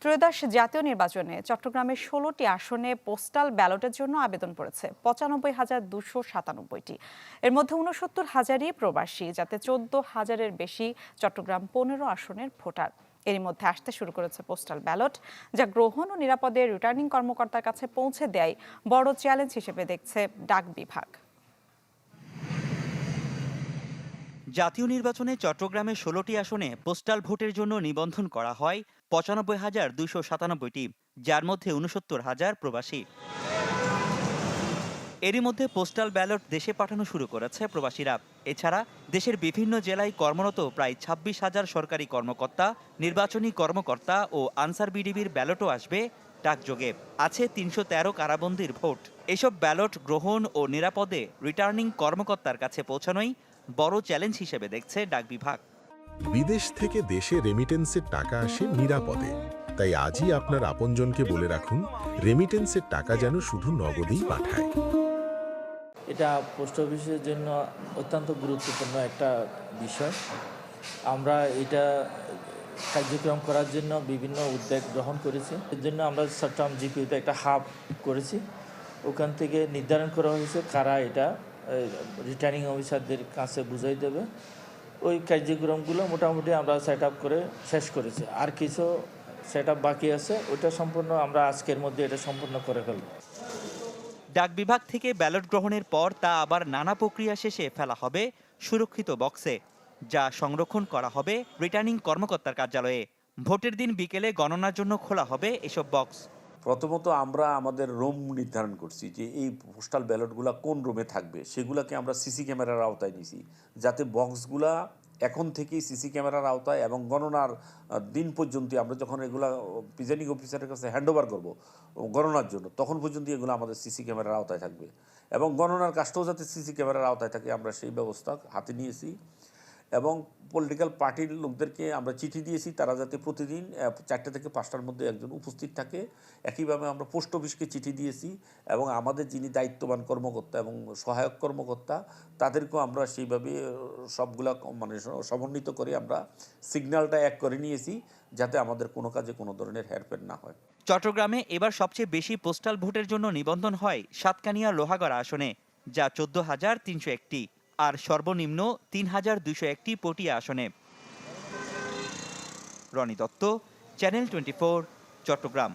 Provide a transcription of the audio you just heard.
ত্রয়োদশ জাতীয় নির্বাচনে চট্টগ্রামের ১৬টি আসনে পোস্টাল ব্যালটের জন্য আবেদন পড়েছে ৯৫,২৯৭টি। এর মধ্যে ৬৯,০০০ই প্রবাসী, যাতে ১৪,০০০-এর বেশি চট্টগ্রাম ১৫ আসনের ভোটার। এরই মধ্যে আসতে শুরু করেছে পোস্টাল ব্যালট, যা গ্রহণ ও নিরাপদে রিটার্নিং কর্মকর্তার কাছে পৌঁছে দেয় বড় চ্যালেঞ্জ হিসেবে দেখছে ডাক বিভাগ। জাতীয় নির্বাচনে চট্টগ্রামের ১৬টি আসনে পোস্টাল ভোটের জন্য নিবন্ধন করা হয় ৯৫,২৯৭টি, যার মধ্যে ৬৯,০০০ প্রবাসী। এরই মধ্যে পোস্টাল ব্যালট দেশে পাঠানো শুরু করেছে প্রবাসীরা। এছাড়া দেশের বিভিন্ন জেলায় কর্মরত প্রায় ২৬,০০০ সরকারি কর্মকর্তা, নির্বাচনী কর্মকর্তা ও আনসার বিডিবির ব্যালটও আসবে ডাকযোগে। আছে ৩১৩ কারাবন্দির ভোট। এসব ব্যালট গ্রহণ ও নিরাপদে রিটার্নিং কর্মকর্তার কাছে পৌঁছানোই বড় চ্যালেঞ্জ হিসেবে দেখছে ডাক বিভাগ। বিদেশ থেকে দেশে রেমিটেন্সের টাকা আসে নিরাপদে, তাই আজই আপনার আপনজনকে বলে রাখুন, রেমিটেন্সের টাকা যেন শুধু নগদেই পাঠায়। এটা পোস্ট অফিসের জন্য অত্যন্ত গুরুত্বপূর্ণ একটা বিষয়। আমরা এটা কার্যক্রম করার জন্য বিভিন্ন উদ্যোগ গ্রহণ করেছি। এর জন্য আমরা চট্টগ্রাম জিপিতে একটা হাব করেছি। ওখান থেকে নির্ধারণ করা হয়েছে কারা এটা রিটার্নিং অফিসারদের কাছে বুঝাই দেবে। ওই কার্যক্রমগুলো মোটামুটি আমরা সেট আপ করে শেষ করেছি। আর কিছু সেট আপ বাকি আছে, ওইটা সম্পূর্ণ আমরা আজকের মধ্যে এটা সম্পূর্ণ করে ফেলব। ডাক বিভাগ থেকে ব্যালট গ্রহণের পর তা আবার নানা প্রক্রিয়া শেষে ফেলা হবে সুরক্ষিত বক্সে, যা সংরক্ষণ করা হবে রিটার্নিং কর্মকর্তার কার্যালয়ে। ভোটের দিন বিকেলে গণনার জন্য খোলা হবে এসব বক্স। প্রথমত আমরা আমাদের রুম নির্ধারণ করছি যে এই পোস্টাল ব্যালটগুলো কোন রুমে থাকবে, সেগুলোকে আমরা সিসি ক্যামেরার আওতায় নিছি, যাতে বক্সগুলা এখন থেকেই সিসি ক্যামেরার আওতায় এবং গণনার দিন পর্যন্ত আমরা যখন এগুলা প্রিজাইডিং অফিসারের কাছে হ্যান্ড ওভার করবো গণনার জন্য, তখন পর্যন্ত এগুলো আমাদের সিসি ক্যামেরার আওতায় থাকবে এবং গণনার কাজটাও যাতে সিসি ক্যামেরার আওতায় থাকে আমরা সেই ব্যবস্থা হাতে নিয়েছি। এবং পলিটিক্যাল পার্টির লোকদেরকে আমরা চিঠি দিয়েছি, তারা যাতে প্রতিদিন ৪টা থেকে ৫টার মধ্যে একজন উপস্থিত থাকে। একইভাবে আমরা পোস্ট অফিসকে চিঠি দিয়েছি এবং আমাদের যিনি দায়িত্ববান কর্মকর্তা এবং সহায়ক কর্মকর্তা তাদেরকেও আমরা সেইভাবে সবগুলা মানে সমন্বিত করে আমরা সিগন্যালটা এক করে নিয়েছি, যাতে আমাদের কোনো কাজে কোনো ধরনের হেরফের না হয়। চট্টগ্রামে এবার সবচেয়ে বেশি পোস্টাল ভোটের জন্য নিবন্ধন হয় সাতকানিয়া লোহাগড়া আসনে, যা ১৪,৩০১টি, আর সর্বনিম্ন ৩,২০১টি পটিয়া আসনে। রনি দত্ত, চ্যানেল 24, চট্টগ্রাম।